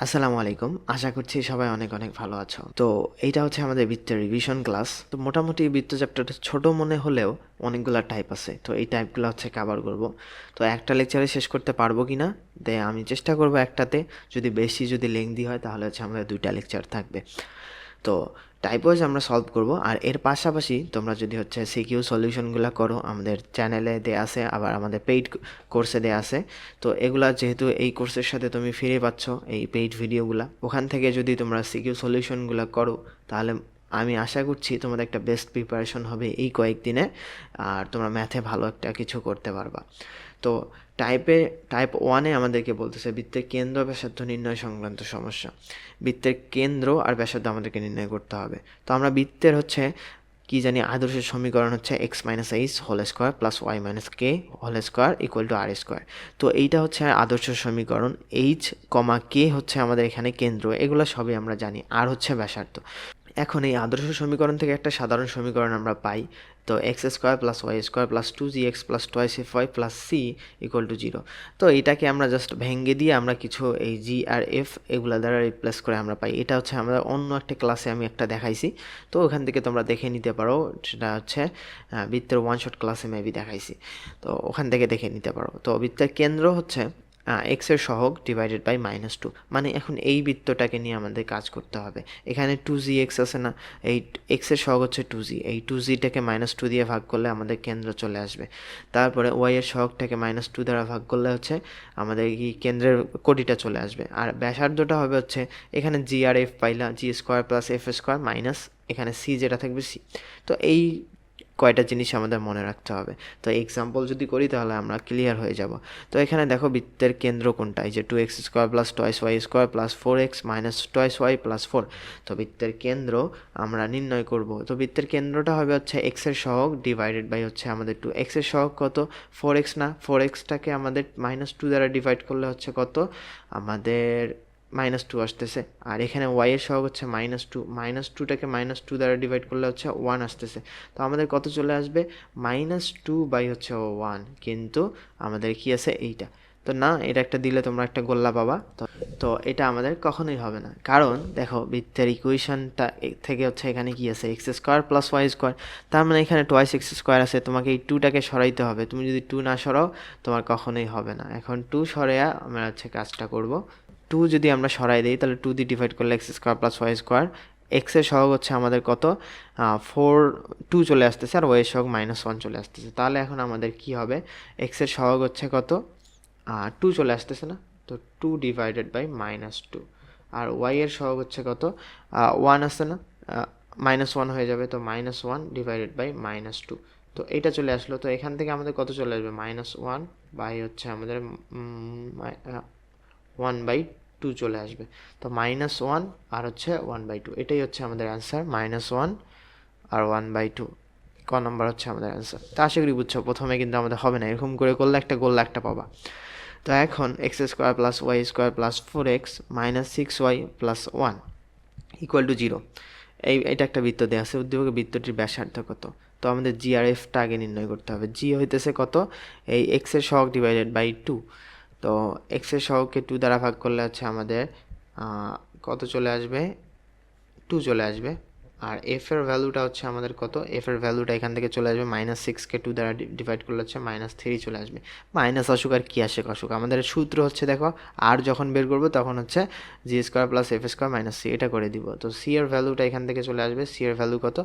আসসালামু আলাইকুম। আশা করছি সবাই অনেক অনেক ভালো আছো। তো এইটা হচ্ছে আমাদের বৃত্তের রিভিশন ক্লাস। তো মোটামুটি বৃত্ত চ্যাপ্টারটা ছোট মনে হলেও অনেকগুলা টাইপ আছে। তো এই টাইপগুলো হচ্ছে কভার করব। তো একটা লেকচারে শেষ করতে পারবো কিনা আমি চেষ্টা করব একটাতে। যদি লেংদি হয় তাহলে হচ্ছে আমাদের 2টা লেকচার থাকবে। তো টাইপ ওয়াইজ আমরা সলভ করব। আর এর পাশাপাশি তোমরা যদি হচ্ছে সিকিউ সলিউশনগুলো করো, আমাদের চ্যানেলে দেয়া আছে, আবার আমাদের পেইড কোর্সে দেয়া আছে। তো এগুলা যেহেতু এই কোর্সের সাথে তুমি ফিরে পাচ্ছ এই পেইড ভিডিওগুলা, ওখান থেকে যদি তোমরা সিকিউ সলিউশনগুলো করো তাহলে আমি আশা করছি তোমাদের একটা বেস্ট প্রিপারেশন হবে এই কয়েকদিনে, আর তোমরা ম্যাথে ভালো একটা কিছু করতে পারবা। তো টাইপ ওয়ানে আমাদেরকে বলতেছে বৃত্তের কেন্দ্র ব্যাসার্ধ নির্ণয় সংক্রান্ত সমস্যা। বৃত্তের কেন্দ্র আর ব্যাসার্ধ আমাদেরকে নির্ণয় করতে হবে। তো আমরা বৃত্তের হচ্ছে কি জানি, আদর্শ সমীকরণ হচ্ছে x minus h whole square plus y minus k whole square equal to r square. তো এইটা হচ্ছে আদর্শ সমীকরণ। এইচ কমা কে হচ্ছে আমাদের এখানে কেন্দ্র, এগুলো সবই আমরা জানি। আর হচ্ছে ব্যাসার্ধ। এখন এই আদর্শ সমীকরণ থেকে একটা সাধারণ সমীকরণ আমরা পাই। তো x square plus Y square plus 2gx plus twice f y plus c equal to 0। তো এটাকে আমরা জাস্ট ভেঙে দিয়ে আমরা কিছু এই জি আর এফ এগুলো দ্বারা রিপ্লেস করে আমরা পাই। এটা হচ্ছে আমরা অন্য একটা ক্লাসে আমি একটা দেখাইছি। তো ওখান থেকে তোমরা দেখে নিতে পারো। সেটা হচ্ছে বৃত্তের ওয়ান শট ক্লাসে মেবি দেখাইছি। তো ওখান থেকে দেখে নিতে পারো। তো বৃত্তের কেন্দ্র হচ্ছে এক্সের সহগ ডিভাইডেড বাই -2। মানে এখন এই বৃত্তটাকে নিয়ে আমাদের কাজ করতে হবে। এখানে 2gx আছে না, এই এক্সের সহগ হচ্ছে 2g। এই 2gটাকে -2 দিয়ে ভাগ করলে আমাদের কেন্দ্র চলে আসবে। তারপরে ওয়াই এর সহগটাকে -2 দ্বারা ভাগ করলে হচ্ছে আমাদের কি কেন্দ্রের কোটিটা চলে আসবে। আর ব্যাসার্ধটা হবে হচ্ছে এখানে জি আর এফ পাইলা, G square plus F square minus এখানে সি যেটা থাকবে সি। তো এই কয়টা জিনিস আমাদের মনে রাখতে হবে। তো এক্সাম্পল যদি করি তাহলে আমরা ক্লিয়ার হয়ে যাব। তো এখানে দেখো বৃত্তের কেন্দ্র কোনটা, এই যে 2x square plus twice y square plus 4x minus twice y plus 4। তো বৃত্তের কেন্দ্র আমরা নির্ণয় করব। তো বৃত্তের কেন্দ্রটা হবে হচ্ছে এক্সের সহগ ডিভাইডেড বাই হচ্ছে আমাদের 2। এক্সের সহগ কত, 4x না, 4xটাকে আমাদের -2 দ্বারা ডিভাইড করলে হচ্ছে কত আমাদের -2 আসতেছে। আর এখানে ওয়াই এর সহগ হচ্ছে -2, -2টাকে -2 দ্বারা ডিভাইড করলে হচ্ছে 1 আসতেছে। তো আমাদের কত চলে আসবে, -2 বাই হচ্ছে 1। কিন্তু আমাদের কি আছে এইটা, তো না, এটা একটা দিলে তোমরা একটা গোল্লা পাবা। তো এটা আমাদের কখনোই হবে না, কারণ দেখো বৃত্তের ইকুয়েশনটা থেকে হচ্ছে এখানে কি আছে, x square plus Y square. তার মানে এখানে টোয়াইস এক্স স্কোয়ার আছে, তোমাকে এই 2টাকে সরাইতে হবে। তুমি যদি 2 না সরাও তোমার কখনোই হবে না। এখন 2 সরাইয়া আমরা হচ্ছে কাজটা করব। 2 যদি আমরা সরাই দিই তাহলে 2 দিয়ে ডিভাইড করলে x square plus Y square. এক্সের সহগ হচ্ছে আমাদের কত, 2 চলে আসতেছে, আর ওয়াই এর সহগ -1 চলে আসতেছে। তাহলে এখন আমাদের কি হবে, এক্সের সহগ হচ্ছে কত, 2 চলে আসতেছে না, তো 2 ডিভাইডেড বাই -2। আর ওয়াই এর সহগ হচ্ছে কত, 1 আসছে না, -1 হয়ে যাবে, তো -1 ডিভাইডেড বাই -2। তো এটা চলে আসলো। তো এখান থেকে আমাদের কত চলে আসবে, -1 বাই হচ্ছে আমাদের 1/2 চলে আসবে। তো -1 আর হচ্ছে 1/2, এটাই হচ্ছে আমাদের অ্যান্সার। -1 আর 1/2 ক নম্বর হচ্ছে আমাদের অ্যান্সার। তো আশা করি বুঝছো। প্রথমে কিন্তু আমাদের হবে না, এরকম করে করলে একটা গোল্লা একটা পাবা। তো এখন x square plus Y square plus 4x minus 6y plus 1 equal to 0। এটা একটা বৃত্ত দেওয়া আছে। উদ্দীপকে বৃত্তটির ব্যাসার্ধ কত। তো আমাদের জি আর এফটা আগে নির্ণয় করতে হবে। জি হইতেছে কত, এই এক্সের সহগ ডিভাইডেড বাই 2। তো এক্সের সহগকে 2 দ্বারা ভাগ করলে হচ্ছে আমাদের কত চলে আসবে, 2 চলে আসবে। আর এফ এর ভ্যালুটা হচ্ছে আমাদের কত, এফ এর ভ্যালুটা এখান থেকে চলে আসবে, -6কে 2 দ্বারা ডিভাইড করলে হচ্ছে -3 চলে আসবে। মাইনাস আসুক আর কি আসে আসুক, আমাদের সূত্র হচ্ছে দেখো, আর যখন বের করবো তখন হচ্ছে G square plus F square minus C, এটা করে দিব। তো সি এর ভ্যালুটা এখান থেকে চলে আসবে, সি এর ভ্যালু কত,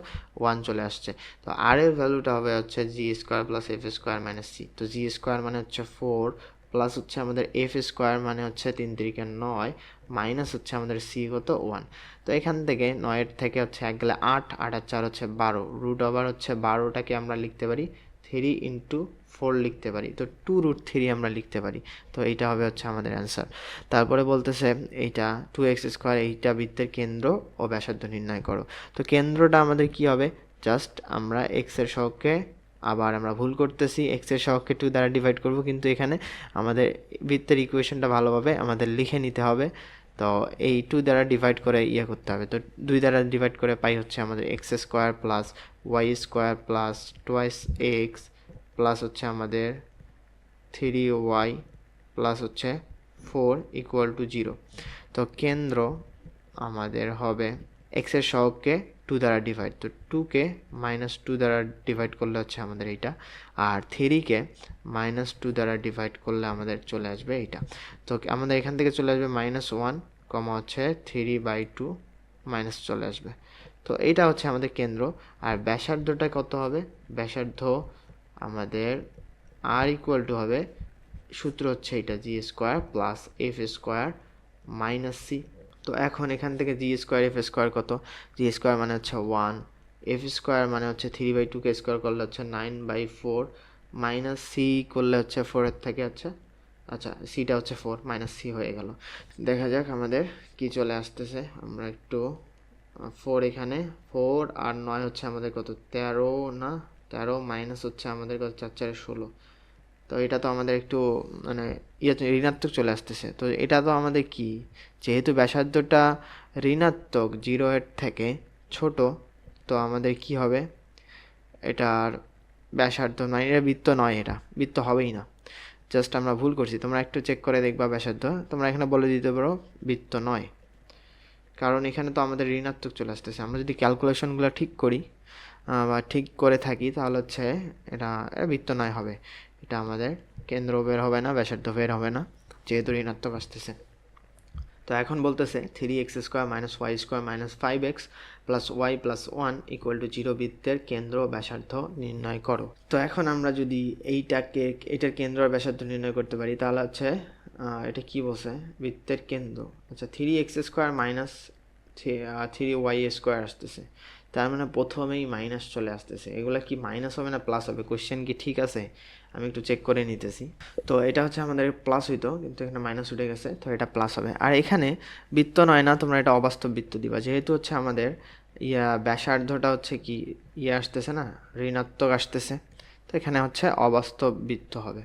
1 চলে আসছে। তো আর এর ভ্যালুটা হবে হচ্ছে G square plus F square minus C. তো জি স্কোয়ার মানে হচ্ছে 4 প্লাস হচ্ছে আমাদের এফ স্কোয়ার মানে হচ্ছে 3 3 9 মাইনাস হচ্ছে আমাদের সি কত, 1। তো এখান থেকে 9 থেকে হচ্ছে 1 গেলে 8, 8 আর 4 হচ্ছে 12, রুট ওভার হচ্ছে 12টাকে আমরা লিখতে পারি 3 ইন্টু 4 লিখতে পারি। তো 2√3 আমরা লিখতে পারি। তো এইটা হবে হচ্ছে আমাদের অ্যান্সার। তারপরে বলতেছে এইটা 2x স্কোয়ার, এইটা বৃত্তের কেন্দ্র ও ব্যাসার্ধ নির্ণয় করো। তো কেন্দ্রটা আমাদের কি হবে, জাস্ট আমরা এক্সের সহগকে, আবার আমরা ভুল করতেছি, এক্সের সহগকে 2 দ্বারা ডিভাইড করব, কিন্তু এখানে আমাদের বৃত্তের ইকুয়েশনটা ভালোভাবে আমাদের লিখে নিতে হবে। তো এই 2 দ্বারা ডিভাইড করে করতে হবে। তো 2 দ্বারা ডিভাইড করে পাই হচ্ছে আমাদের x square plus Y square plus twice x plus হচ্ছে আমাদের 3y প্লাস হচ্ছে 4 ইকুয়াল টু 0। তো তো কেন্দ্র আমাদের হবে এক্সের সহগকে 2 দ্বারা ডিভাইড, তো 2কে -2 দ্বারা ডিভাইড করলে হচ্ছে আমাদের এইটা, আর 3কে -2 দ্বারা ডিভাইড করলে আমাদের চলে আসবে এইটা। তো আমাদের এখান থেকে চলে আসবে -1, হচ্ছে 3/2 মাইনাস চলে আসবে। তো এইটা হচ্ছে আমাদের কেন্দ্র। আর ব্যাসার্ধটা কত হবে? ব্যাসার্ধ আমাদের আর ইকুয়াল টু হবে, সূত্র হচ্ছে এটা g² + f² - c। তো এখন এখান থেকে g² f² কত? g² মানে হচ্ছে 1, f² মানে হচ্ছে 3/2 কে স্কোয়ার করলে হচ্ছে 9/4, - c করলে হচ্ছে 4 এর থেকে হচ্ছে, আচ্ছা সিটা হচ্ছে 4, - c হয়ে গেল। দেখা যাক আমাদের কি চলে আসতেছে। আমরা একটু 4 এখানে, 4 আর 9 হচ্ছে আমাদের কত? 13 না, 13 মাইনাস হচ্ছে আমাদের কত? 4 4 16। তো এটা তো আমাদের একটু মানে ঋণাত্মক চলে আসতেছে। তো এটা তো আমাদের কি, যেহেতু ব্যাসার্ধটা ঋণাত্মক 0 এর থেকে ছোট, তো আমাদের কি হবে, এটার ব্যাসার্ধ নয়, এটা বৃত্ত নয়, এটা বৃত্ত হবেই না। জাস্ট আমরা ভুল করছি, তোমরা একটু চেক করে দেখবা ব্যাসার্ধ, তোমরা এখানে বলে দিতে পারো বৃত্ত নয়, কারণ এখানে তো আমাদের ঋণাত্মক চলে আসতেছে। আমরা যদি ক্যালকুলেশনগুলো ঠিক করি বা ঠিক করে থাকি, তাহলে হচ্ছে এটা বৃত্ত নয় হবে। এটা আমাদের কেন্দ্র বের হবে না, ব্যাসার্ধ বের হবে না, যেহেতু ঋণাত্মক আসতেছে। তো এখন বলতেছে 3x² - y² - 5x + y + 1 = 0 বৃত্তের কেন্দ্র ও ব্যাসার্ধ নির্ণয় করো। তো এখন আমরা যদি এটার কেন্দ্র আর ব্যাসার্ধ নির্ণয় করতে পারি, তাহলে হচ্ছে এটা কি বলছে, বৃত্তের কেন্দ্র, আচ্ছা 3x² - 3y² আসতেছে, তার মানে প্রথমেই মাইনাস চলে আসতেছে। এগুলা কি মাইনাস হবে না প্লাস হবে? কোশ্চেন কি ঠিক আছে? আমি একটু চেক করে নিতেছি। তো এটা হচ্ছে আমাদের প্লাস হইতো, কিন্তু এখানে মাইনাস উঠে গেছে, তো এটা প্লাস হবে। আর এখানে বৃত্ত নয় না, তোমরা এটা অবাস্তব বৃত্ত দিবা, যেহেতু হচ্ছে আমাদের ব্যাসার্ধটা হচ্ছে কি আসতেছে না, ঋণাত্মক আসতেছে, তো এখানে হচ্ছে অবাস্তব বৃত্ত হবে।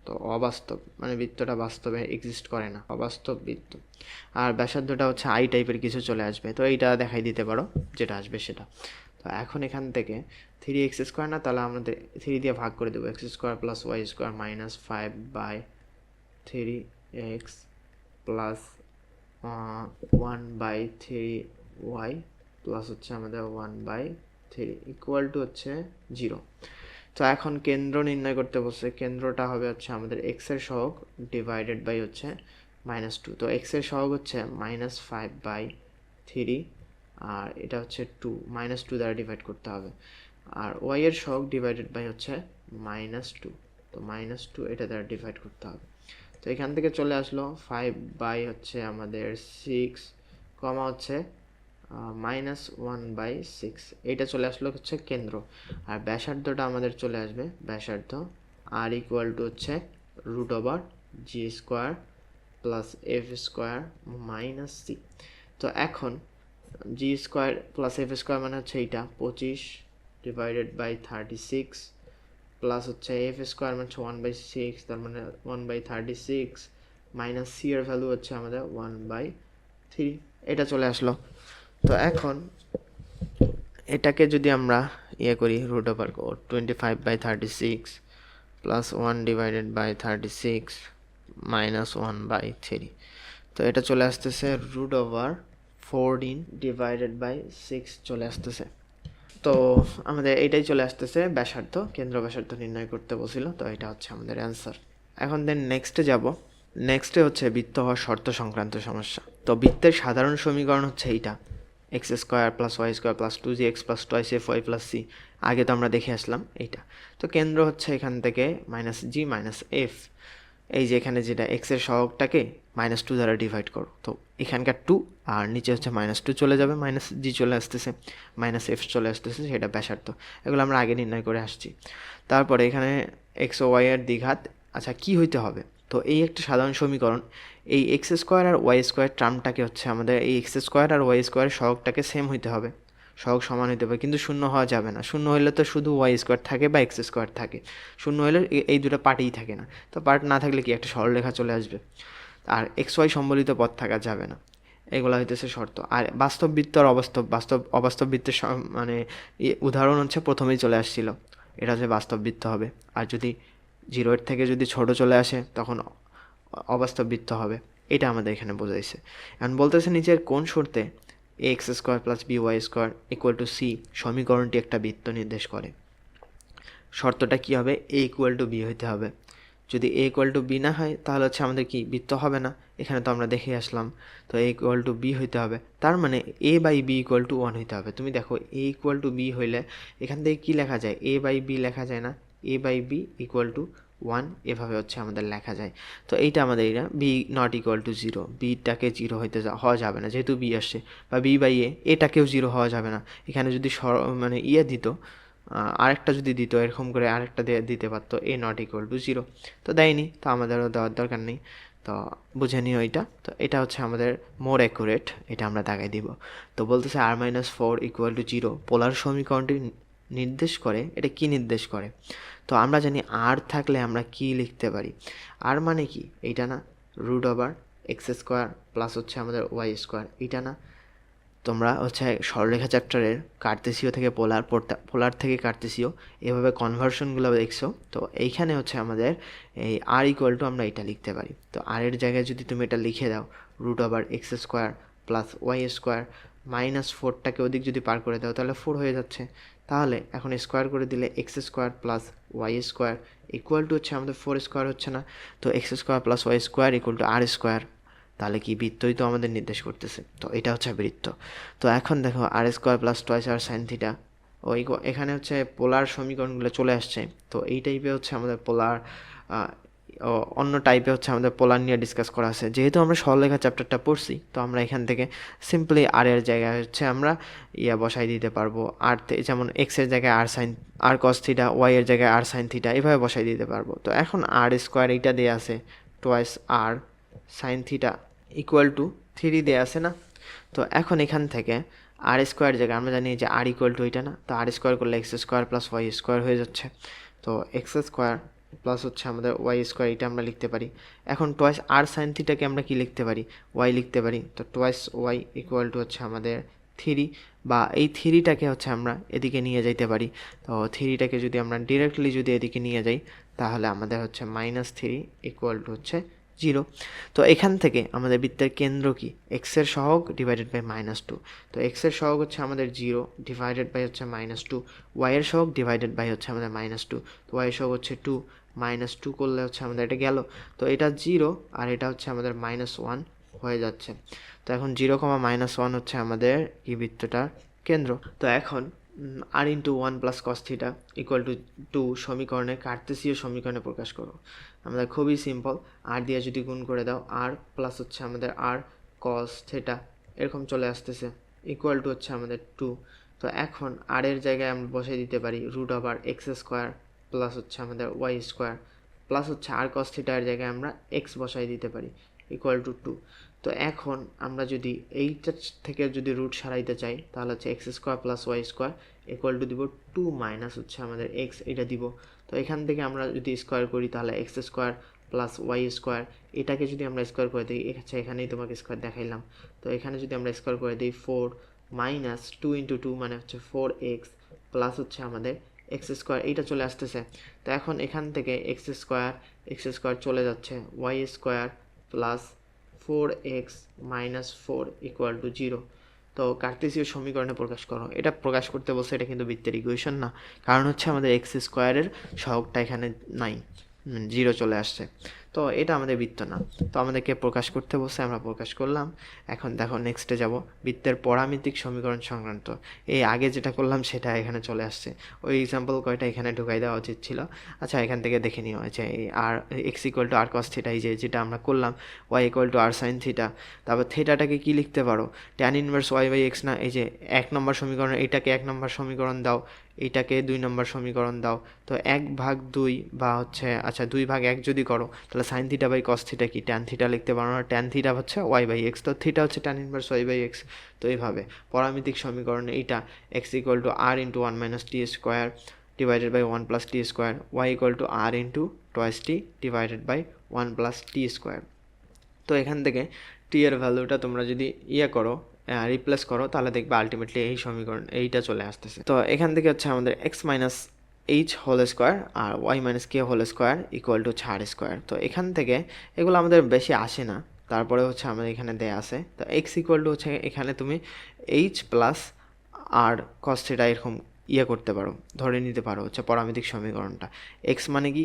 তো অবাস্তব মানে বৃত্তটা বাস্তবে এক্সিস্ট করে না, অবাস্তব বৃত্ত। আর ব্যাসার্ধটা হচ্ছে আই টাইপের কিছু চলে আসবে, তো এইটা দেখাই দিতে পারো যেটা আসবে সেটা। তো এখন এখান থেকে 3x² না, তাহলে আমাদের 3 দিয়ে ভাগ করে দেবো, x² + y² - 5/3x plus 1/3y plus হচ্ছে আমাদের 1/3 ইকুয়াল টু হচ্ছে 0। তো এখন কেন্দ্র নির্ণয় করতে বলছে, কেন্দ্রটা হবে হচ্ছে আমাদের এক্স এর সহগ ডিভাইডেড বাই হচ্ছে -2। তো এক্স এর সহগ হচ্ছে -5/3, আর এটা হচ্ছে 2, -2 দ্বারা ডিভাইড করতে হবে। আর ওয়াই এর সহগ ডিভাইডেড বাই হচ্ছে -2, তো -2 এটা দ্বারা ডিভাইড করতে হবে। তো এখান থেকে চলে আসলো 5 হচ্ছে আমাদের 6, কমা হচ্ছে -1/6, এটা চলে আসলো হচ্ছে কেন্দ্র। আর ব্যাসার্ধটা আমাদের চলে আসবে, ব্যাসার্ধ আর ইকুয়াল টু হচ্ছে √g² + f² - c। তো এখন g² + f² মানে হচ্ছে এইটা 25 ডিভাইডেড বাই 36 প্লাস হচ্ছে f² মানে হচ্ছে 1/6, তার মানে 1/36 - c এর ভ্যালু হচ্ছে আমাদের 1/3, এটা চলে আসলো। তো এখন এটাকে যদি আমরা করি, √25/36 প্লাস 1 ডিভাইডেড বাই 36 -1/3, তো এটা চলে আসতেছে √14 ডিভাইডেড বাই 6 চলে আসতেছে। তো আমাদের এইটাই চলে আসতেছে ব্যাসার্ধ, কেন্দ্র ব্যাসার্ধ নির্ণয় করতে বলছিল, তো এটা হচ্ছে আমাদের অ্যান্সার। এখন দেন নেক্সটে যাব। নেক্সটে হচ্ছে বৃত্ত হওয়ার শর্ত সংক্রান্ত সমস্যা। তো বৃত্তের সাধারণ সমীকরণ হচ্ছে এইটা, x² + y² + 2gx + 2f(y + c), আগে তো আমরা দেখে আসলাম এইটা। তো কেন্দ্র হচ্ছে এখান থেকে -g - f, এই যে এখানে যেটা x এর সহগটাকে -2 দ্বারা ডিভাইড করো, তো এখানকার 2 আর নিচে হচ্ছে -2 চলে যাবে, -g চলে আসতেছে, -f চলে আসতেছে, সেটা ব্যাসার্ধ। এগুলো আমরা আগে নির্ণয় করে আসছি। তারপরে এখানে x ও y এর দ্বিঘাত, আচ্ছা কি হইতে হবে, তো এই একটা সাধারণ সমীকরণ, এই x² আর y² টার্মটাকে হচ্ছে আমাদের এই x² আর y² সহগটাকে সেম হইতে হবে, সহগ সমান হইতে হবে, কিন্তু শূন্য হওয়া যাবে না। শূন্য হলে তো শুধু y² থাকে বা x² থাকে, শূন্য হলে এই দুটো পার্টই থাকে না। তো পার্ট না থাকলে কি একটা সরলরেখা চলে আসবে, আর xy সম্বলিত পদ থাকা যাবে না, এগুলো হইতেছে শর্ত। আর বাস্তব বৃত্ত আর অবাস্তব বৃত্তের মানে উদাহরণ হচ্ছে প্রথমেই চলে আসছিল, এটা হচ্ছে বাস্তব বৃত্ত হবে। আর যদি 0 এর থেকে যদি ছোট চলে আসে, তখন অবাস্তব বৃত্ত হবে। এটা আমাদের এখানে বোঝাইছে। এখন বলতেছে নিচের কোন শর্তে ax square plus by square equal to c সমীকরণটি একটা বৃত্ত নির্দেশ করে। শর্তটা কি হবে? a ইকুয়াল টু বি হইতে হবে। যদি a ইকুয়াল টু বি না হয় তাহলে হচ্ছে আমাদের কি বৃত্ত হবে না। এখানে তো আমরা দেখে আসলাম। তো a ইকুয়াল টু বি হইতে হবে, তার মানে a by b equal to 1 হইতে হবে। তুমি দেখো a ইকুয়াল টু বি হইলে এখান থেকে কি লেখা যায়? a বাই বি লেখা যায় না? a by b equal to 1 এভাবে হচ্ছে আমাদের লেখা যায়। তো এইটা আমাদের এটা বি নট ইকুয়াল টু 0, বিটাকে 0 হওয়া যাবে না যেহেতু বি আসছে, বা বি বাই এটাকেও 0 হওয়া যাবে না। এখানে যদি মানে দিত, আরেকটা যদি দিত, এরকম করে আরেকটা দিতে পারতো এ নট ইকুয়াল টু 0, তো দেয়নি, তো আমাদেরও দেওয়ার দরকার নেই। তো বুঝে নিও এটা। তো এটা হচ্ছে আমাদের মোর অ্যাকুরেট, এটা আমরা দাগাই দিব। তো বলতেছে r-4 ইকুয়াল টু 0 পোলার সমীকরণটি নির্দেশ করে। এটা কি নির্দেশ করে? তো আমরা জানি আর থাকলে আমরা কি লিখতে পারি। আর মানে কি? এইটা না, root over x square plus হচ্ছে আমাদের ওয়াই স্কোয়ার। এইটা না, তোমরা হচ্ছে সরলরেখা চ্যাপ্টারের কার্তেসীয় থেকে পোলার থেকে কার্তেসীয় এভাবে কনভার্সনগুলো দেখছো। তো এইখানে হচ্ছে আমাদের এই আর ইকুয়াল টু আমরা এটা লিখতে পারি। তো আর এর জায়গায় যদি তুমি এটা লিখে দাও root over x square plus Y square minus 4টাকে ওদিক যদি পার করে দাও তাহলে 4 হয়ে যাচ্ছে। তাহলে এখন স্কোয়ার করে দিলে x square plus Y square equal to হচ্ছে আমাদের 4 স্কোয়ার হচ্ছে না? তো x square plus Y square equal to r square. তাহলে কি বৃত্তই তো আমাদের নির্দেশ করতেছে। তো এটা হচ্ছে বৃত্ত। তো এখন দেখো আর square plus toys r sine theta, ওই এখানে হচ্ছে পোলার সমীকরণগুলো চলে আসছে। তো এই টাইপে হচ্ছে আমাদের পোলার, অন্য টাইপে হচ্ছে আমাদের পোলার নিয়ে ডিসকাস করা আছে। যেহেতু আমরা সরলরেখা চ্যাপ্টারটা পড়ছি, তো আমরা এখান থেকে সিম্পলি আর এর জায়গায় হচ্ছে আমরা বসাই দিতে পারবো। আর যেমন এক্স এর জায়গায় আর সাইন আর কস থিটা, ওয়াই এর জায়গায় আর সাইন থিটা, এভাবে বসাই দিতে পারবো। তো এখন আর স্কোয়ার এইটা দিয়ে আছে twice r sine theta equal to 3 দেওয়া আছে না? তো এখন এখান থেকে আর স্কোয়ার জায়গায় আমরা জানি যে আর ইকুয়াল টু এটা না, তো আর স্কোয়ার করলে x square plus Y square হয়ে যাচ্ছে। তো এক্স স্কোয়ার প্লাস হচ্ছে আমাদের ওয়াই স্কোয়ার, এটা আমরা লিখতে পারি। এখন টোয়াইস আর সাইন থিটাকে আমরা কি লিখতে পারি? ওয়াই লিখতে পারি। তো টোয়াইস ওয়াই ইকুয়াল টু হচ্ছে আমাদের 3, বা এই 3টাকে হচ্ছে আমরা এদিকে নিয়ে যাইতে পারি। তো 3টাকে যদি আমরা ডিরেক্টলি যদি এদিকে নিয়ে যাই তাহলে আমাদের হচ্ছে -3 ইকুয়াল টু হচ্ছে 0। তো এখান থেকে আমাদের বৃত্তের কেন্দ্র কি? এক্সের সহগ ডিভাইডেড বাই -2। তো এক্সের সহগ হচ্ছে আমাদের 0 ডিভাইডেড বাই হচ্ছে -2, ওয়াইয়ের সহগ ডিভাইডেড বাই হচ্ছে আমাদের -2। তো ওয়াইয়ের সহগ হচ্ছে 2, -2 করলে হচ্ছে আমাদের এটা গেল। তো এটা 0 আর এটা হচ্ছে আমাদের -1 হয়ে যাচ্ছে। তো এখন 0, -1 হচ্ছে আমাদের এই বৃত্তটার কেন্দ্র। তো এখন r into 1 plus cos theta equal to 2 সমীকরণে কার্তেসীয় সমীকরণে প্রকাশ করো। আমাদের খুবই সিম্পল, আর দিয়ে যদি গুণ করে দাও আর প্লাস হচ্ছে আমাদের আর কস থিটা এরকম চলে আসতেছে ইকুয়াল টু হচ্ছে আমাদের 2। তো এখন আর এর জায়গায় আমরা বসাই দিতে পারি root over x square plus হচ্ছে আমাদের ওয়াই স্কোয়ার প্লাস হচ্ছে আর কস থিটার জায়গায় আমরা এক্স বসাই দিতে পারি ইকুয়াল টু 2। তো এখন আমরা যদি এইটা থেকে যদি রুট সারাইতে চাই তাহলে হচ্ছে x square plus Y square equal to দিব 2 মাইনাস হচ্ছে আমাদের এক্স, এটা দিব। তো এখান থেকে আমরা যদি স্কোয়ার করি তাহলে x square plus Y square, এটাকে যদি আমরা স্কোয়ার করে দিই, আচ্ছা এখানেই তোমাকে স্কোয়ার দেখাইলাম। তো এখানে যদি আমরা স্কোয়ার করে দিই 4 মাইনাস 2 ইন্টু 2 মানে হচ্ছে 4x প্লাস হচ্ছে আমাদের এক্স স্কোয়ার, এইটা চলে আসতেছে। তো এখন এখান থেকে এক্স স্কোয়ার চলে যাচ্ছে, y square plus 4x minus 4 equal to 0। তো কার্তেসীয় সমীকরণে প্রকাশ করো। এটা প্রকাশ করতে বলছে, এটা কিন্তু বৃত্তের ইকুয়েশন না, কারণ হচ্ছে আমাদের এক্স স্কোয়ারের সহগটা এখানে নাই, 0 চলে আসছে। তো এটা আমাদের বৃত্ত না, তো আমাদেরকে প্রকাশ করতে বলছে, আমরা প্রকাশ করলাম। এখন দেখো নেক্সটে যাব, বৃত্তের পরামিতিক সমীকরণ সংক্রান্ত। এই আগে যেটা করলাম সেটা এখানে চলে আসছে, ওই এক্সাম্পল কয়টা এখানে ঢুকাই দেওয়া উচিত ছিল। আচ্ছা এখান থেকে দেখে নিও যে আর x equal to r cos theta, এই যেটা আমরা করলাম, y equal to r sine theta. তারপর থিটাটাকে কি লিখতে পারো? Tan inverse y by x না? এই যে 1 নম্বর সমীকরণ, এইটাকে 1 নম্বর সমীকরণ দাও, এইটাকে 2 নম্বর সমীকরণ দাও। তো 1/2 বা হচ্ছে আচ্ছা 2/1 যদি করো তাহলে sine theta by cos theta কি? ট্যান থিটা লিখতে পারো না? ট্যান থিটা হচ্ছে ওয়াই বাই এক্স, তো থিটা হচ্ছে tan inverse y by x. তো এইভাবে পরামিতিক সমীকরণে এইটা x equal to r into 1 minus t square divided by 1 plus t square, y equal to r into twice t divided by 1 plus t square. তো এখান থেকে টি এর ভ্যালুটা তোমরা যদি করো, রিপ্লেস করো, তাহলে দেখবে আলটিমেটলি এই সমীকরণ এইটা চলে আসতেছে। তো এখান থেকে হচ্ছে আমাদের x minus h whole square আর y minus k whole square equal to ছাড় স্কোয়ার। তো এখান থেকে এগুলো আমাদের বেশি আসে না, তারপরে হচ্ছে আমাদের এখানে দেয়া আছে, তো এক্স ইকুয়াল টু হচ্ছে এখানে তুমি এইচ প্লাস আর কস থিটা এরকম করতে পারো, ধরে নিতে পারো হচ্ছে পরামিতিক সমীকরণটা। এক্স মানে কি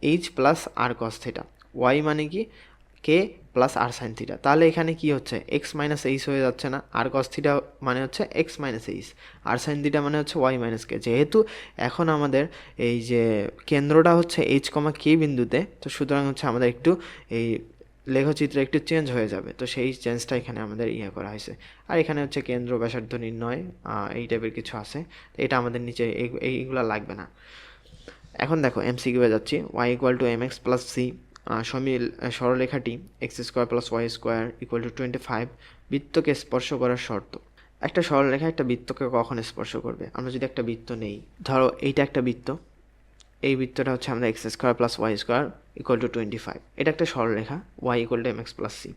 এইচ প্লাস আর কস থিটা, ওয়াই মানে কি কে প্লাস আর সাইন থিটা। তাহলে এখানে কি হচ্ছে এক্স মাইনাস এইচ হয়ে যাচ্ছে না, আর কস থিটা মানে হচ্ছে এক্স মাইনাস এইচ, আর সাইন থিটা মানে হচ্ছে ওয়াই মাইনাস কে। যেহেতু এখন আমাদের এই যে কেন্দ্রটা হচ্ছে এইচ কমা কে বিন্দুতে, তো সুতরাং হচ্ছে আমাদের একটু এই লেখচিত্র একটু চেঞ্জ হয়ে যাবে, তো সেই চেঞ্জটা এখানে আমাদের করা হয়েছে। আর এখানে হচ্ছে কেন্দ্র ব্যাসার্ধ নির্ণয় এই টাইপের কিছু আছে, তো এটা আমাদের নিচে এইগুলো লাগবে না। এখন দেখো এমসিকিউয়ে যাচ্ছি, y equal to m x plus c, সরলরেখাটি x square plus Y square equal to 25 বৃত্তকে স্পর্শ করার শর্ত। একটা সরলরেখা একটা বৃত্তকে কখন স্পর্শ করবে? আমরা যদি একটা বৃত্ত নেই, ধরো এইটা একটা বৃত্ত, এই বৃত্তটা হচ্ছে আমরা x square plus Y square equal to 25, এটা একটা সরলরেখা, y equal to m x plus c.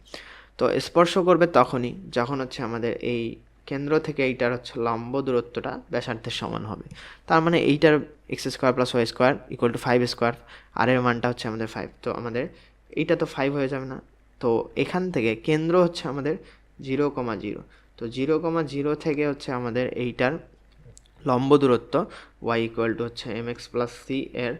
তো স্পর্শ করবে তখনই যখন হচ্ছে আমাদের এই কেন্দ্র থেকে এইটার হচ্ছে লম্ব দূরত্বটা ব্যাসার্ধের সমান হবে। তার মানে এইটার x square plus Y square equal to 5 square, আর এর মানটা হচ্ছে আমাদের 5, তো আমাদের এইটা তো 5 হয়ে যাবে না। তো এখান থেকে কেন্দ্র হচ্ছে আমাদের 0,0, তো 0,0 থেকে হচ্ছে আমাদের এইটার লম্ব দূরত্ব y ইকুয়াল টু হচ্ছে এম এক্স প্লাস সি এর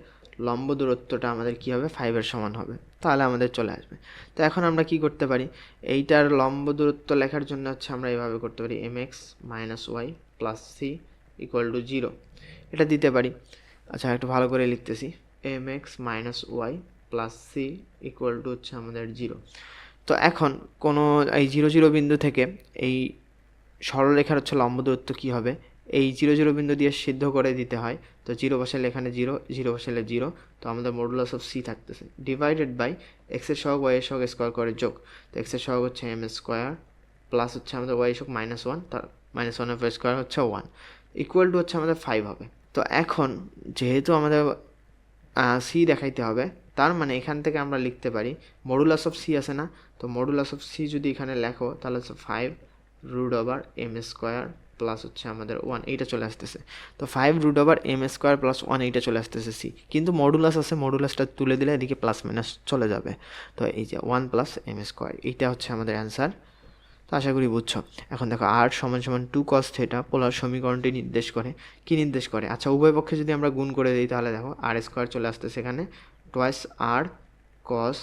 লম্ব দূরত্বটা আমাদের কী হবে 5 এর সমান হবে, তাহলে আমাদের চলে আসবে। তো এখন আমরা কি করতে পারি, এইটার লম্ব দূরত্ব লেখার জন্য হচ্ছে আমরা এভাবে করতে পারি m x minus y plus c equal to 0, এটা দিতে পারি। আচ্ছা একটু ভালো করে লিখতেছি, m x minus y plus c equal to হচ্ছে আমাদের 0। তো এখন কোনো এই 0,0 বিন্দু থেকে এই সরলরেখার হচ্ছে লম্ব দূরত্ব কী হবে, এই 0,0 বিন্দু দিয়ে সিদ্ধ করে দিতে হয়। তো 0 বসালে এখানে 0, 0 বসালে 0, তো আমাদের মডুলাস অফ সি থাকতেছে ডিভাইডেড বাই এক্সের সহগ ওয়াই এর সহগ স্কোয়ার করে যোগ, তো এক্সের সহগ হচ্ছে এম স্কোয়ার প্লাস হচ্ছে আমাদের ওয়াই সহগ -1, তার -1 অফ স্কোয়ার হচ্ছে 1 ইকুয়াল টু হচ্ছে আমাদের 5 হবে। তো এখন যেহেতু আমাদের সি দেখাইতে হবে, তার মানে এখান থেকে আমরা লিখতে পারি মডুলাস অফ সি আছে না, তো মডুলাস অফ সি যদি এখানে লেখো তাহলে হচ্ছে 5 root over m square plus হচ্ছে আমাদের 1, এইটা চলে আসতেছে। তো 5 root over m square plus 1 এইটা চলে আসতেছে সি, কিন্তু মডুলাস আছে, মডুলাসটা তুলে দিলে এদিকে প্লাস মাইনাস চলে যাবে। তো এই যে 1 প্লাস এম স্কোয়ার, এইটা হচ্ছে আমাদের অ্যান্সার। তো আশা করি বুঝছো। এখন দেখো আর সমান সমান 2 cos থিটা পোলার সমীকরণটি নির্দেশ করে, কি নির্দেশ করে? আচ্ছা উভয় পক্ষে যদি আমরা গুণ করে দিই তাহলে দেখো আর স্কোয়ার চলে আসতেছে এখানে, টোয়াইস আর কস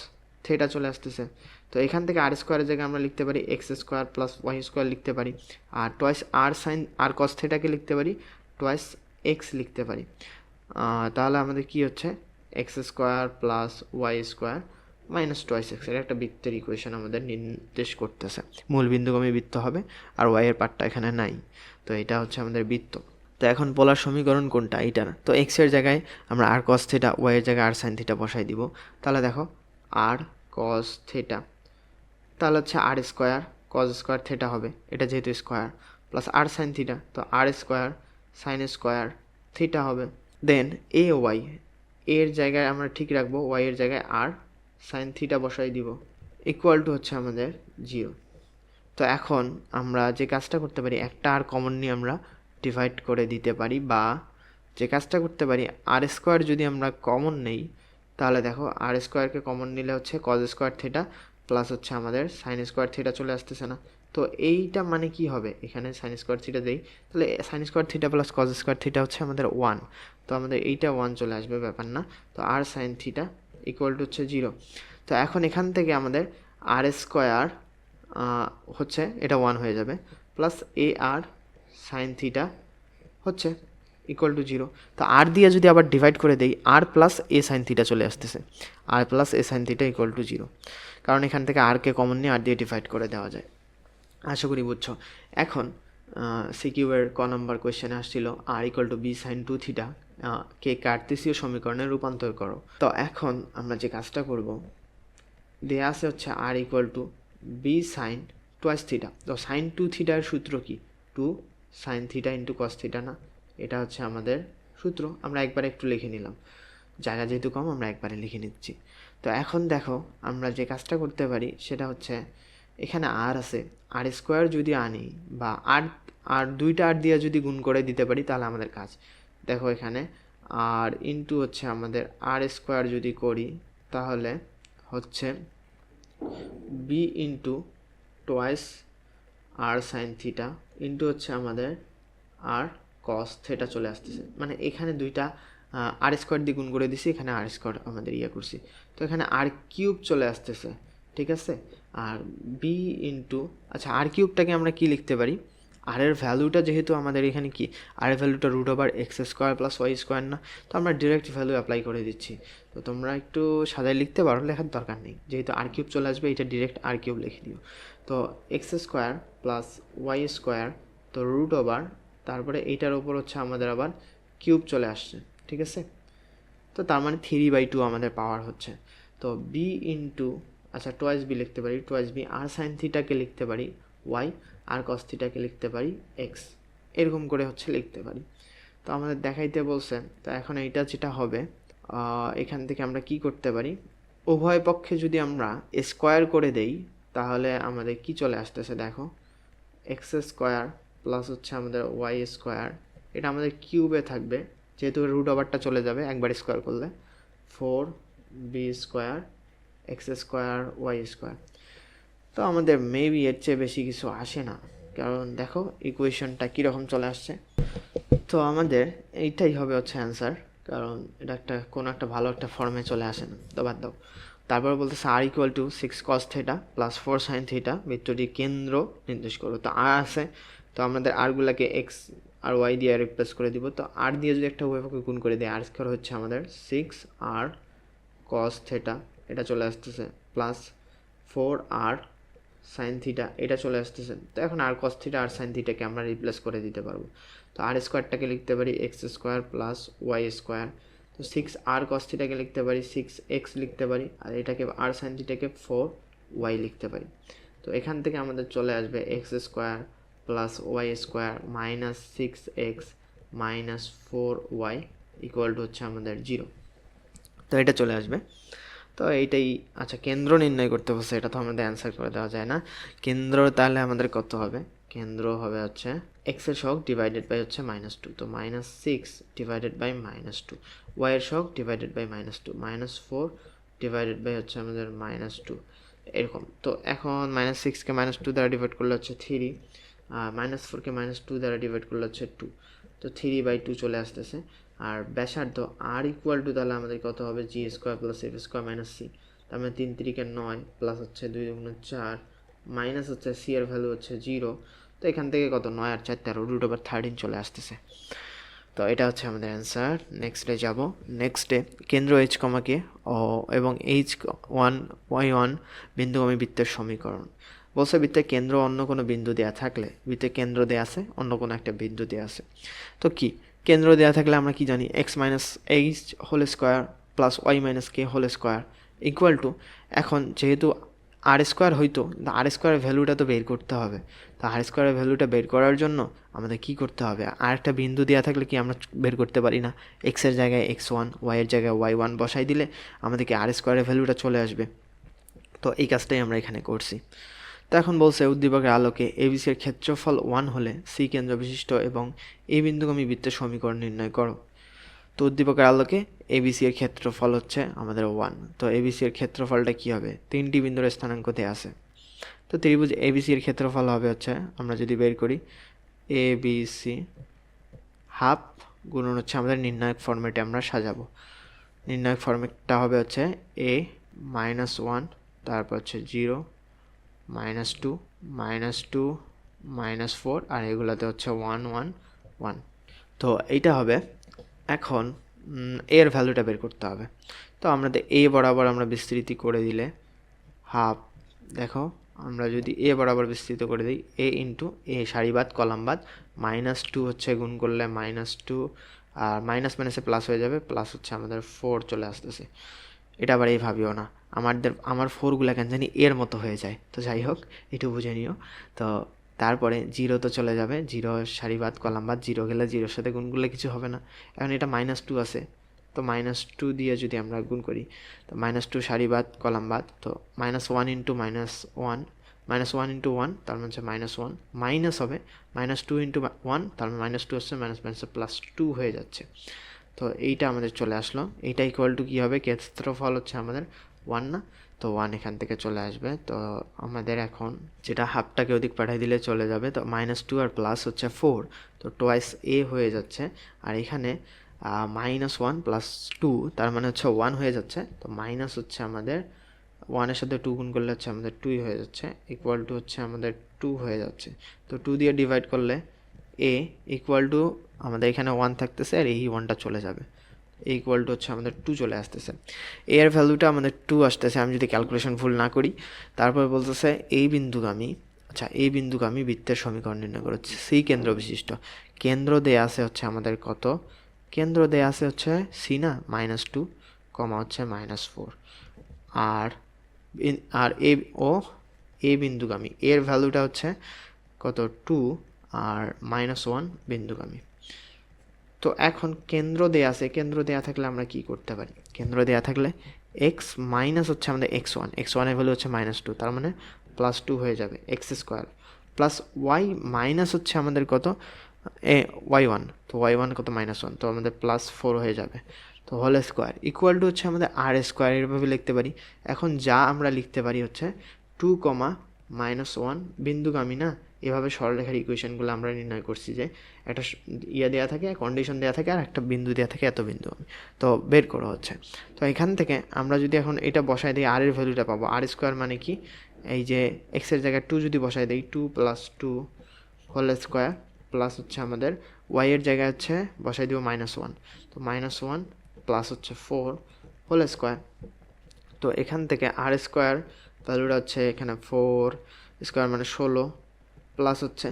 থিটা চলে আসতেছে। তো এখান থেকে আর স্কোয়ারের জায়গায় আমরা লিখতে পারি x square plus Y square লিখতে পারি, আর টোয়াইস আর সাইন আর কস থিটাকে লিখতে পারি টোয়াইস এক্স লিখতে পারি। তাহলে আমাদের কি হচ্ছে x square plus Y square minus twice x, এর একটা বৃত্তের ইকুয়েশন আমাদের নির্দেশ করতেছে। মূল বিন্দুগামী বৃত্ত হবে, আর ওয়াই এর পার্টটা এখানে নাই, তো এটা হচ্ছে আমাদের বৃত্ত। তো এখন পোলার সমীকরণ কোনটা? এইটা না, তো এক্স এর জায়গায় আমরা আর কস থিটা, ওয়াই এর জায়গায় আর সাইন থিটা বসাই দিব। তাহলে দেখো আর কস থিটা, তাহলে হচ্ছে আর স্কোয়ার কস স্কোয়ার থিটা হবে, এটা যেহেতু স্কোয়ার, প্লাস আর সাইন থিটা, তো r square sine square theta হবে। দেন এ ওয়াই এর জায়গায় আমরা ঠিক রাখবো, ওয়াই এর জায়গায় আর সাইন থিটা বসাই দিব ইকুয়াল টু হচ্ছে আমাদের 0। তো এখন আমরা যে কাজটা করতে পারি, একটা আর কমন নিয়ে আমরা ডিভাইড করে দিতে পারি, বা যে কাজটা করতে পারি আর স্কোয়ার যদি আমরা কমন নেই, তাহলে দেখো আর স্কোয়ারকে কমন নিলে হচ্ছে কজ স্কোয়ার থিটা প্লাস হচ্ছে আমাদের সাইন স্কোয়ার থিটা চলে আসতেছে না। তো এইটা মানে কি হবে, এখানে সাইন স্কোয়ার থিটা দেই, তাহলে sine square theta plus cos square theta হচ্ছে আমাদের 1, তো আমাদের এইটা 1 চলে আসবে, ব্যাপার না। তো আর সাইন থিটা ইকুয়াল টু হচ্ছে 0। তো এখন এখান থেকে আমাদের আর স্কোয়ার হচ্ছে এটা 1 হয়ে যাবে, plus a r sine theta হচ্ছে ইকুয়াল টু 0। তো আর দিয়ে যদি আবার ডিভাইড করে দেই, r plus a sine theta চলে আসতেছে, r plus a sine theta equal to 0, কারণ এখান থেকে আরকে কমন নিয়ে আর দিয়ে ডিভাইড করে দেওয়া যায়। আশা করি বুঝছো। এখন সিকিউয়ের ক নম্বর কোয়েশ্চেনে আসছিল r equal to b sine 2 theta কে কার্তেসীয় সমীকরণে রূপান্তর করো। তো এখন আমরা যে কাজটা করব, দেয়া আছে হচ্ছে r equal to b sine twice theta, তো সাইন 2 থিটার সূত্র কি? 2 sine theta into cos theta না, এটা হচ্ছে আমাদের সূত্র। আমরা একবার একটু লিখে নিলাম, জায়গা যেহেতু কম আমরা একবারে লিখে নিচ্ছি। তো এখন দেখো আমরা যে কাজটা করতে পারি সেটা হচ্ছে, এখানে আর আছে, আর স্কোয়ার যদি আনি বা আর দুইটা আর দিয়ে যদি গুণ করে দিতে পারি তাহলে আমাদের কাজ। দেখো এখানে আর ইন্টু হচ্ছে আমাদের আর স্কোয়ার যদি করি তাহলে হচ্ছে বি ইন্টু টোয়াইস আর সাইন থিটা ইন্টু হচ্ছে আমাদের আর কস থিটা চলে আসতেছে, মানে এখানে দুইটা আর স্কোয়ার দিয়ে গুণ করে দিছি, এখানে আর স্কোয়ার আমাদের করছি, তো এখানে আর কিউব চলে আসতেছে, ঠিক আছে। আর বি ইন্টু, আচ্ছা আর কিউবটাকে আমরা কি লিখতে পারি, আর এর ভ্যালুটা যেহেতু আমাদের এখানে কি আর এর ভ্যালুটা root over x square plus Y square না, তো আমরা ডিরেক্ট ভ্যালু অ্যাপ্লাই করে দিচ্ছি। তো তোমরা একটু সাজায় লিখতে পারো, লেখার দরকার নেই, যেহেতু আর কিউব চলে আসবে এটা ডিরেক্ট আর কিউব লিখে দিও। তো x square plus Y square, তো রুট ওভার, তারপরে এইটার ওপর হচ্ছে আমাদের আবার কিউব চলে আসছে, ঠিক আছে। তো তার মানে 3/2 আমাদের পাওয়ার হচ্ছে। তো বি ইন্টু, আচ্ছা টোয়াইস বি লিখতে পারি, টোয়াইস বি আর সাইন থিটাকে লিখতে পারি ওয়াই, আর কস থিটাকে লিখতে পারি এক্স, এরকম করে হচ্ছে লিখতে পারি। তো আমাদের দেখাইতে বলছেন, তো এখন এইটা যেটা হবে এখান থেকে আমরা কি করতে পারি, উভয় পক্ষে যদি আমরা স্কোয়ার করে দেই তাহলে আমাদের কি চলে আসতেছে দেখো, এক্স স্কোয়ার প্লাস হচ্ছে আমাদের ওয়াই স্কোয়ার, এটা আমাদের কিউবে থাকবে যেহেতু রুট ওভারটা চলে যাবে একবার স্কোয়ার করলে, 4b square x square y square. তো আমাদের মেবি এর চেয়ে বেশি কিছু আসে না, কারণ দেখো ইকুয়েশনটা কীরকম চলে আসছে। তো আমাদের এইটাই হবে হচ্ছে অ্যান্সার, কারণ এটা একটা কোনো একটা ভালো একটা ফর্মে চলে আসে না, তো বাদ দাও। তারপর বলতেছে r equal to 6 cos theta plus 4 sin theta বৃত্তটি কেন্দ্র নির্দেশ করো। তো আর আছে, তো আমাদের আরগুলাকে এক্স আর ওয়াই দিয়ে রিপ্লেস করে দিব। তো আর দিয়ে যদি একটা উভয়পক্ষে গুণ করে দিই, আর স্কোয়ার হচ্ছে আমাদের 6r cos থিটা, এটা চলে আসতেছে প্লাস 4r সাইন থিটা, এটা চলে আসতেছে। তো এখন আর কস থিটা আর সাইন থিটাকে আমরা রিপ্লেস করে দিতে পারবো। তো আর স্কোয়ারটাকে লিখতে পারি x square plus Y square, তো 6r cos থিটাকে লিখতে পারি 6x লিখতে পারি, আর এটাকে আর সাইন থিটাকে 4y লিখতে পারি। তো এখান থেকে আমাদের চলে আসবে x square plus Y square minus 6x minus 4y equal to হচ্ছে আমাদের 0। তো এটা চলে আসবে। তো এইটাই, আচ্ছা কেন্দ্র নির্ণয় করতে বলছে, এটা তো আমাদের অ্যান্সার করে দেওয়া যায় না। কেন্দ্র তাহলে আমাদের কত হবে, কেন্দ্র হবে হচ্ছে এক্সের সহগ ডিভাইডেড বাই হচ্ছে -2, তো -6 ডিভাইডেড বাই -2, ওয়াইয়ের সহগ ডিভাইডেড বাই -2, -4 ডিভাইডেড বাই হচ্ছে আমাদের -2, এরকম। তো এখন -6কে -2 দ্বারা ডিভাইড করলে হচ্ছে 3, -4কে -2 দ্বারা ডিভাইড করলে হচ্ছে 2, তো 3/2 চলে আসতেছে। আর ব্যাসার্ধ আর ইকুয়াল টু তাহলে আমাদের কত হবে, G square plus F square minus C, তার মানে 3 3 9 প্লাস হচ্ছে 2 2 4 মাইনাস হচ্ছে সি এর ভ্যালু হচ্ছে 0। তো এখান থেকে কত 9 আর 4 13 রুট ওভার 13 চলে আসতেছে। তো এটা হচ্ছে আমাদের অ্যান্সার। নেক্সটে যাব। নেক্সটে কেন্দ্র এইচ কমাকে এবং H1Y1 বিন্দুগামী বৃত্তের সমীকরণ বলছে। বৃত্তের কেন্দ্র অন্য কোনো বিন্দু দেওয়া থাকলে, বৃত্তের কেন্দ্র দেওয়া আছে অন্য কোনো একটা বিন্দু দেওয়া আছে, তো কি কেন্দ্র দেওয়া থাকলে আমরা কি জানি, x minus h whole square plus y minus k whole square equal to, এখন যেহেতু আর স্কোয়ার হইতো, আর স্কোয়ারের ভ্যালুটা তো বের করতে হবে। তো আর স্কোয়ারের ভ্যালুটা বের করার জন্য আমাদের কি করতে হবে, আর একটা বিন্দু দেওয়া থাকলে কি আমরা বের করতে পারি না, এক্সের জায়গায় x1 ওয়াইয়ের জায়গায় y1 বসাই দিলে আমাদেরকে আর স্কোয়ারের ভ্যালুটা চলে আসবে। তো এই কাজটাই আমরা এখানে করছি। তো এখন বলছে উদ্দীপকের আলোকে এবিসি এর ক্ষেত্রফল 1 হলে সি কেন্দ্র বিশিষ্ট এবং এই বিন্দুগামী বৃত্তের সমীকরণ নির্ণয় করো। তো উদ্দীপকের আলোকে এবিসি এর ক্ষেত্রফল হচ্ছে আমাদের 1, তো এবিসি এর ক্ষেত্রফলটা কি হবে, 3টি বিন্দুর স্থানাঙ্ক দেয়া আছে। তো ত্রিভুজ এবিসি এর ক্ষেত্রফল হবে হচ্ছে, আমরা যদি বের করি এবিসি হাফ গুণন হচ্ছে আমাদের নির্ণায়ক ফর্মেটে আমরা সাজাবো। নির্ণায়ক ফর্মেটটা হবে হচ্ছে a-1, তারপর হচ্ছে 0 -2 -2 -4, আর এগুলাতে হচ্ছে 1 1 1। তো এইটা হবে। এখন এর ভ্যালুটা বের করতে হবে। তো আমাদের এ বরাবর আমরা বিস্তৃতি করে দিলে হাফ, দেখো আমরা যদি এ বরাবর বিস্তৃত করে দিই এ ইন্টু এ সারিবাদ কলামবাদ, -2 হচ্ছে গুণ করলে -2, আর মাইনাস মাইনাসে প্লাস হয়ে যাবে, প্লাস হচ্ছে আমাদের 4 চলে আসতেছে। এটা আবার এই ভাবিও না, আমার 4গুলা কেন জানি এর মতো হয়ে যায়। তো যাই হোক একটু বুঝে নিও। তো তারপরে 0 তো চলে যাবে, 0 সারিবাদ কলামবাদ, 0 গেলে 0-এর সাথে গুণ করলে কিছু হবে না। এখন এটা -2 আছে, তো -2 দিয়ে যদি আমরা গুণ করি, তো -2 সারিবাদ কলামবাদ, তো -1 ইন্টু -1 -1 ইন্টু 1 তার মানে হচ্ছে -1, মাইনাস হবে -2 ইন্টু 1 তার মানে -2 হচ্ছে মাইনাস +2 হয়ে যাচ্ছে। তো এইটা আমাদের চলে আসলো। এইটা ইকুয়াল টু কী হবে, ক্ষেত্রফল হচ্ছে আমাদের 1 না, তো 1 এখান থেকে চলে আসবে। তো আমাদের এখন যেটা হাফটাকে ওদিক পাঠিয়ে দিলে চলে যাবে, তো -2 আর প্লাস হচ্ছে 4, তো টোয়াইস a হয়ে যাচ্ছে। আর এখানে -1 প্লাস 2 তার মানে হচ্ছে 1 হয়ে যাচ্ছে। তো মাইনাস হচ্ছে আমাদের 1 এর সাথে 2 গুণ করলে হচ্ছে আমাদের 2 হয়ে যাচ্ছে, ইকুয়াল টু হচ্ছে আমাদের 2 হয়ে যাচ্ছে। তো 2 দিয়ে ডিভাইড করলে a ইকুয়াল টু আমাদের এখানে 1 থাকতেছে আর এই 1টা চলে যাবে, ইকুয়াল টু হচ্ছে আমাদের 2 চলে আসতেছে। a এর ভ্যালুটা আমাদের 2 আসতেছে, আমি যদি ক্যালকুলেশন ভুল না করি। তারপর বলতেছে এই বিন্দুগামী, আচ্ছা এই বিন্দুগামী বৃত্তের সমীকরণ নির্ণয় করো, সি কেন্দ্র বিশিষ্ট। কেন্দ্র দেয়া আছে হচ্ছে আমাদের কত, কেন্দ্র দেয়া আছে হচ্ছে সি না, -2 কমা হচ্ছে -4। আর আর এ বিন্দুগামী, এর ভ্যালুটা হচ্ছে কত 2 আর -1 বিন্দুগামী। তো এখন কেন্দ্র দেয়া আছে, কেন্দ্র দেয়া থাকলে আমরা কি করতে পারি, কেন্দ্র দেয়া থাকলে এক্স মাইনাস হচ্ছে আমাদের x1 এর ভ্যালু হচ্ছে -2, তার মানে +2 হয়ে যাবে x² প্লাস ওয়াই মাইনাস হচ্ছে আমাদের কত y1, তো y1 কত -1, তো আমাদের +4 হয়ে যাবে। তো হোল স্কোয়ার ইকুয়াল টু হচ্ছে আমাদের r² এরভাবে লিখতে পারি। এখন যা আমরা লিখতে পারি হচ্ছে 2, -1 বিন্দুগামী না, এভাবে সরলরেখার ইকুয়েশনগুলো আমরা নির্ণয় করছি যে একটা দেওয়া থাকে, কন্ডিশন দেওয়া থাকে, আর একটা বিন্দু দেওয়া থাকে, এত বিন্দু তো বের করা হচ্ছে। তো এখান থেকে আমরা যদি এখন এটা বসাই দিই, আর এর ভ্যালুটা পাবো, r² মানে কি, এই যে x এর জায়গায় 2 যদি বসাই দিই, 2 + 2 হোল স্কোয়ার প্লাস হচ্ছে আমাদের y এর জায়গায় হচ্ছে বসাই দিব -1, তো -1 প্লাস হচ্ছে 4 হোল স্কোয়ার। তো এখান থেকে r² ভ্যালুটা হচ্ছে এখানে 4 স্কোয়ার মানে 16 প্লাস হচ্ছে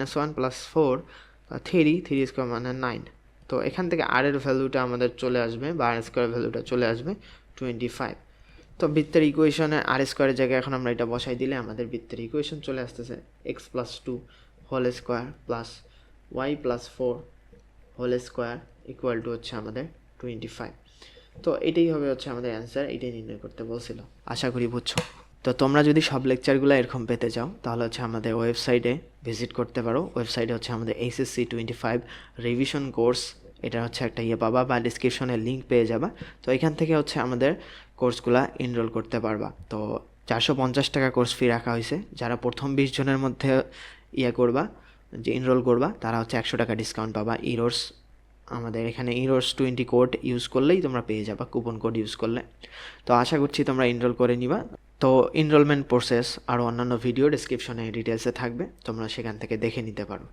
-1 প্লাস 4 3 স্কোয়ার মানে 9। তো এখান থেকে r এর ভ্যালুটা আমাদের চলে আসবে, বা r² ভ্যালুটা চলে আসবে 25। তো বৃত্তের ইকুয়েশনে r² এর জায়গায় এখন আমরা এটা বসাই দিলে আমাদের বৃত্তের ইকুয়েশন চলে আসতেছে x + 2 whole square plus y + 4 whole square equal to হচ্ছে আমাদের 25। তো এটাই হবে হচ্ছে আমাদের অ্যান্সার, এটাই নির্ণয় করতে বলছিল। আশা করি বুঝছো। তো তোমরা যদি সব লেকচারগুলো এরকম পেতে চাও তাহলে হচ্ছে আমাদের ওয়েবসাইটে ভিজিট করতে পারো। ওয়েবসাইটে হচ্ছে আমাদের HSC 25 রিভিশন কোর্স, এটা হচ্ছে একটা পাবা, বা ডিসক্রিপশনে লিঙ্ক পেয়ে যাবা। তো এখান থেকে হচ্ছে আমাদের কোর্সগুলা এনরোল করতে পারবা। তো 450 টাকা কোর্স ফি রাখা হয়েছে। যারা প্রথম 20 জনের মধ্যে করবা, যে এনরোল করবা, তারা হচ্ছে 100 টাকা ডিসকাউন্ট পাবা। আমাদের এখানে EROS20 কোড ইউজ করলেই তোমরা পেয়ে যাবা, কুপন কোড ইউজ করলে। তো আশা করছি তোমরা এনরোল করে নিবা। তো এনরোলমেন্ট প্রসেস আর অন্যান্য ভিডিও ডেসক্রিপশনে ডিটেলসে থাকবে, তোমরা সেখান থেকে দেখে নিতে পারো।